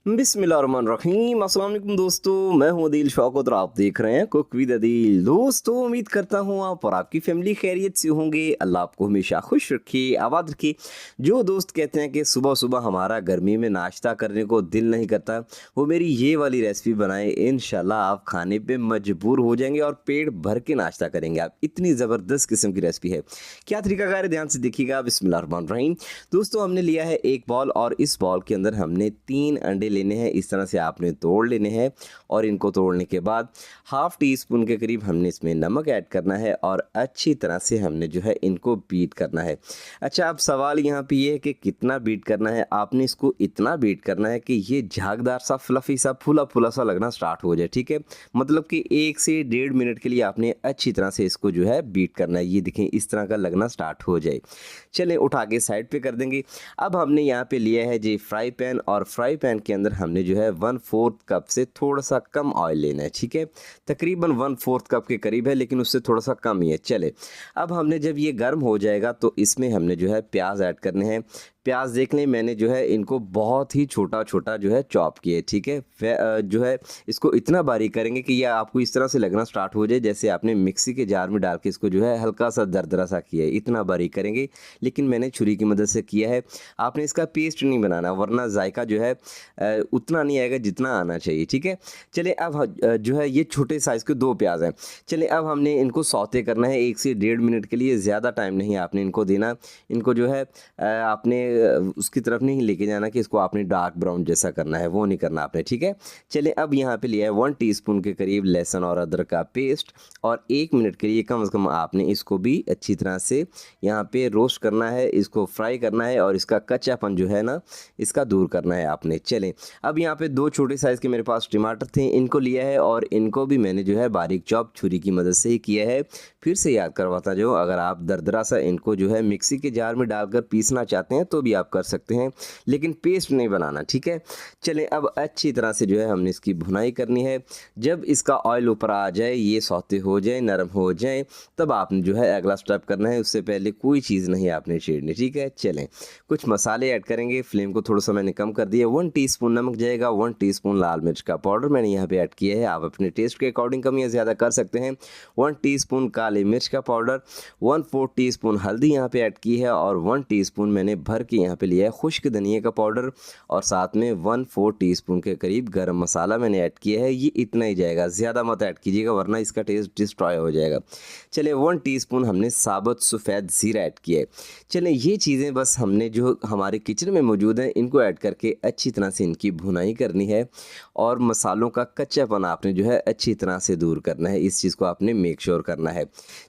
बिस्मिल्लाहिर्रहमानिर्रहीम। अस्सलाम वालेकुम दोस्तों, मैं हूं अदील शौकत और आप देख रहे हैं कुक विद अदील। दोस्तों, उम्मीद करता हूं आप और आपकी फैमिली खैरियत से होंगे। अल्लाह आपको हमेशा खुश रखे, आबाद रखे। जो दोस्त कहते हैं कि सुबह सुबह हमारा गर्मी में नाश्ता करने को दिल नहीं करता, वो मेरी ये वाली रेसिपी बनाएं, इंशाल्लाह आप खाने पे मजबूर हो जाएंगे और पेट भर के नाश्ता करेंगे आप। इतनी ज़बरदस्त किस्म की रेसिपी है। क्या तरीकाकार है, ध्यान से देखिएगा। बिस्मिल्लाहिर्रहमानिर्रहीम। दोस्तों, हमने लिया है एक बॉल और इस बॉल के अंदर हमने 3 अंडे लेने हैं। इस तरह से आपने तोड़ लेने हैं और इनको तोड़ने के बाद हाफ टी स्पून के करीब हमने इसमें नमक ऐड करना है और अच्छी तरह से हमने जो है इनको बीट करना है। अच्छा, अब सवाल यहाँ पे ये है कि कितना बीट करना है। आपने इसको इतना बीट करना है कि ये झागदार सा, फ्लफी सा, फूला फूला सा लगना स्टार्ट हो जाए। ठीक है, मतलब कि 1 से 1.5 मिनट के लिए आपने अच्छी तरह से इसको जो है बीट करना है। ये देखें, इस तरह का लगना स्टार्ट हो जाए। चलें, उठा के साइड पे कर देंगे। अब हमने यहाँ पे लिया है जी फ्राई पैन, और फ्राई पैन के अंदर हमने जो है 1/4 कप से थोड़ा सा कम ऑयल लेना है। ठीक है, तकरीबन 1/4 कप के करीब है, लेकिन उससे थोड़ा सा कम ही है। चले, अब हमने जब ये गर्म हो जाएगा तो इसमें हमने जो है प्याज ऐड करने हैं। प्याज देख लें, मैंने जो है इनको बहुत ही छोटा छोटा जो है चॉप किए। ठीक है, जो है इसको इतना बारीक करेंगे कि यह आपको इस तरह से लगना स्टार्ट हो जाए जैसे आपने मिक्सी के जार में डाल के इसको जो है हल्का सा दरदरा सा किया है। इतना बारीक करेंगे, लेकिन मैंने छुरी की मदद से किया है। आपने इसका पेस्ट नहीं बनाना, वरना जायका जो है उतना नहीं आएगा जितना आना चाहिए। ठीक है, चलिए अब जो है ये छोटे साइज़ के 2 प्याज हैं। चलिए, अब हमने इनको सौते करना है 1 से 1.5 मिनट के लिए। ज़्यादा टाइम नहीं आपने इनको देना। इनको जो है आपने उसकी तरफ नहीं लेके जाना कि इसको आपने डार्क ब्राउन जैसा करना है, वो नहीं करना आपने। ठीक है, चलिए अब यहाँ पे लिया है 1 टीस्पून के करीब लहसुन और अदरक का पेस्ट, और 1 मिनट के लिए कम से कम आपने इसको भी अच्छी तरह से यहाँ पे रोस्ट करना है, इसको फ्राई करना है और इसका कच्चापन जो है ना, इसका दूर करना है आपने। चलें, अब यहाँ पे 2 छोटे साइज़ के मेरे पास टमाटर थे, इनको लिया है और इनको भी मैंने जो है बारीक चॉप छुरी की मदद से ही किया है। फिर से याद करवाता जो, अगर आप दरदरा सा इनको जो है मिक्सी के जार में डालकर पीसना चाहते हैं तो भी आप कर सकते हैं, लेकिन पेस्ट नहीं बनाना। ठीक है, चलें, अब अच्छी तरह से जो है हमने इसकी भुनाई करनी है। जब इसका ऑयल ऊपर आ जाए, ये सौते हो जाए, नरम हो जाए, तब आपने जो है अगला स्टेप करना है। उससे पहले कोई चीज़ नहीं आपने छेड़नी। ठीक है, चलें, कुछ मसाले ऐड करेंगे। फ्लेम को थोड़ा सा मैंने कम कर दिया। 1 टीस्पून नमक जाएगा, 1 टीस्पून लाल मिर्च का पाउडर मैंने यहाँ पे ऐड किया है। आप अपने टेस्ट के अकॉर्डिंग कम या ज़्यादा कर सकते हैं। 1 टीस्पून काली मिर्च का पाउडर, 1/4 टीस्पून हल्दी यहाँ पे ऐड की है, और 1 टीस्पून मैंने भर के यहाँ पे लिया है खुश्क धनिया का पाउडर, और साथ में 1/4 टीस्पून के करीब गरम मसाला मैंने ऐड किया है। ये इतना ही जाएगा, ज़्यादा मत ऐड कीजिएगा वरना इसका टेस्ट डिस्ट्रॉय हो जाएगा। चलिए, 1 टीस्पून हमने साबुत सफ़ेद ज़ीरा ऐड किया है। चलें, ये चीज़ें बस हमने जो हमारे किचन में मौजूद हैं इनको ऐड करके अच्छी तरह से इनकी भुनाई करनी है, और मसालों का कच्चापन आपने जो है अच्छी तरह से दूर करना है। इस चीज़ को आपने मेक श्योर करना है।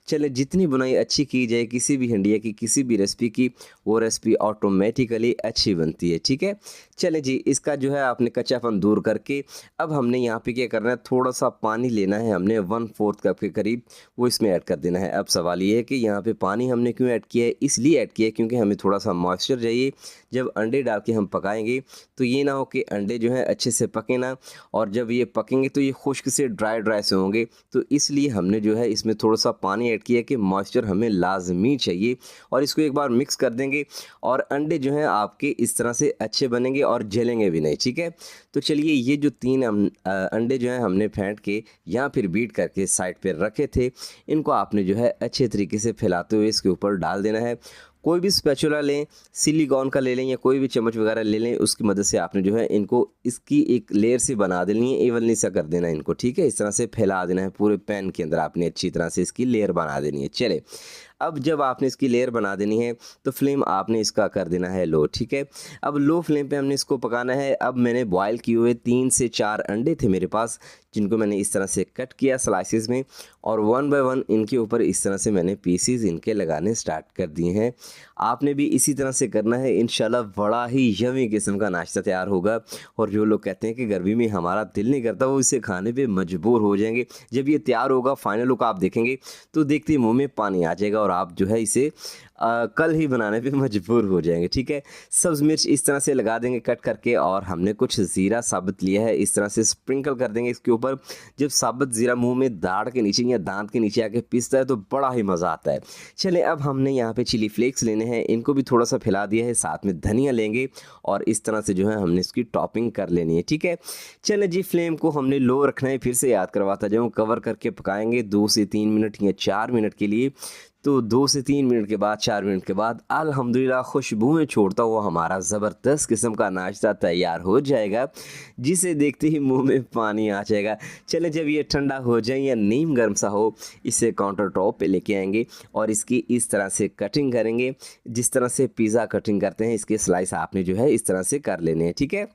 चलें, जितनी बुनाई अच्छी की जाए किसी भी हंडिया की, किसी भी रेसिपी की, वो रेसिपी ऑटोमेटिकली अच्छी बनती है। ठीक है, चलें जी, इसका जो है आपने कच्चापन दूर करके अब हमने यहाँ पे क्या करना है, थोड़ा सा पानी लेना है हमने 1/4 कप के करीब, वो इसमें ऐड कर देना है। अब सवाल ये है कि यहाँ पे पानी हमने क्यों ऐड किया है। इसलिए ऐड किया है क्योंकि हमें थोड़ा सा मॉइस्चर चाहिए। जब अंडे डाल के हम पकाएंगे तो ये ना हो कि अंडे जो है अच्छे से पके ना, और जब ये पकेंगे तो ये खुश्क से ड्राई ड्राई से होंगे। तो इसलिए हमने जो है इसमें थोड़ा सा पानी ऐड किया कि मॉइस्चर हमें लाजमी चाहिए, और इसको एक बार मिक्स कर देंगे और अंडे जो हैं आपके इस तरह से अच्छे बनेंगे और जलेंगे भी नहीं। ठीक है, तो चलिए, ये जो 3 अंडे जो हैं हमने फेंट के या फिर बीट करके साइड पे रखे थे, इनको आपने जो है अच्छे तरीके से फैलाते हुए इसके ऊपर डाल देना है। कोई भी स्पैचुला लें, सिलिकॉन का ले लें, या कोई भी चम्मच वगैरह ले लें, उसकी मदद से आपने जो है इनको इसकी एक लेयर से बना देनी है, एवनली सा कर देना है इनको। ठीक है, इस तरह से फैला देना है पूरे पैन के अंदर, आपने अच्छी तरह से इसकी लेयर बना देनी है। चले, अब जब आपने इसकी लेयर बना देनी है तो फ्लेम आपने इसका कर देना है लो। ठीक है, अब लो फ्लेम पे हमने इसको पकाना है। अब मैंने बॉयल किए हुए 3 से 4 अंडे थे मेरे पास, जिनको मैंने इस तरह से कट किया स्लाइसिस में, और 1 बाय 1 इनके ऊपर इस तरह से मैंने पीसीज इनके लगाने स्टार्ट कर दिए हैं। आपने भी इसी तरह से करना है, इंशाल्लाह बड़ा ही यमी किस्म का नाश्ता तैयार होगा। और जो लोग कहते हैं कि गर्मी में हमारा दिल नहीं करता, वो इसे खाने पे मजबूर हो जाएंगे। जब ये तैयार होगा, फाइनल लुक आप देखेंगे तो देखते ही मुंह में पानी आ जाएगा और आप जो है इसे कल ही बनाने पे मजबूर हो जाएंगे। ठीक है, सब्ज़ मिर्च इस तरह से लगा देंगे कट करके, और हमने कुछ ज़ीरा साबुत लिया है, इस तरह से स्प्रिंकल कर देंगे इसके ऊपर। जब साबुत ज़ीरा मुंह में दाढ़ के नीचे या दांत के नीचे आके पिसता है तो बड़ा ही मज़ा आता है। चलें, अब हमने यहाँ पे चिली फ्लेक्स लेने हैं, इनको भी थोड़ा सा फैला दिया है, साथ में धनिया लेंगे और इस तरह से जो है हमने इसकी टॉपिंग कर लेनी है। ठीक है, चलें जी, फ्लेम को हमने लो रखना है, फिर से याद करवाता जाऊँ। कवर करके पकाएंगे 2 से 3 मिनट या 4 मिनट के लिए। तो 2 से 3 मिनट के बाद, 4 मिनट के बाद अल्हम्दुलिल्लाह खुशबुएं छोड़ता हुआ हमारा ज़बरदस्त किस्म का नाश्ता तैयार हो जाएगा, जिसे देखते ही मुंह में पानी आ जाएगा। चलें, जब ये ठंडा हो जाए या नीम गर्म सा हो, इसे काउंटर टॉप पे लेके आएंगे और इसकी इस तरह से कटिंग करेंगे, जिस तरह से पिज़्ज़ा कटिंग करते हैं। इसके स्लाइस आपने जो है इस तरह से कर लेने हैं। ठीक है,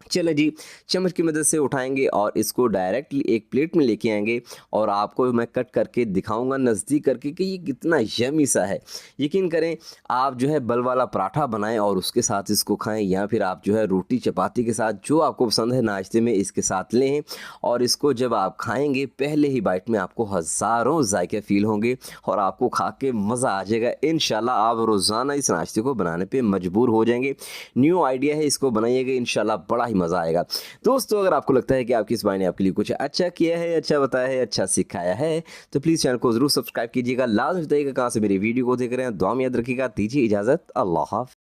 चलो जी, चम्मच की मदद से उठाएंगे और इसको डायरेक्टली एक प्लेट में लेके आएंगे और आपको मैं कट करके दिखाऊंगा नज़दीक करके कि ये कितना यमी सा है। यकीन करें, आप जो है बल वाला पराठा बनाएं और उसके साथ इसको खाएं, या फिर आप जो है रोटी चपाती के साथ, जो आपको पसंद है नाश्ते में, इसके साथ लें। और इसको जब आप खाएंगे पहले ही बाइट में आपको हज़ारों जायके फ़ील होंगे और आपको खा के मज़ा आ जाएगा। इंशाल्लाह आप रोज़ाना इस नाश्ते को बनाने पर मजबूर हो जाएंगे। न्यू आइडिया है, इसको बनाइएगा, इंशाल्लाह बड़ा ही मज़ा आएगा। दोस्तों, अगर आपको लगता है कि आपकी इस भाई ने आपके लिए कुछ अच्छा किया है, अच्छा बताया है, अच्छा सिखाया है, तो प्लीज़ चैनल को ज़रूर सब्सक्राइब कीजिएगा। लाजमी बताइएगा कहाँ से मेरी वीडियो को देख रहे हैं। दुआ में याद रखिएगा। दीजिए इजाज़त। अल्लाह हाफ़िज़।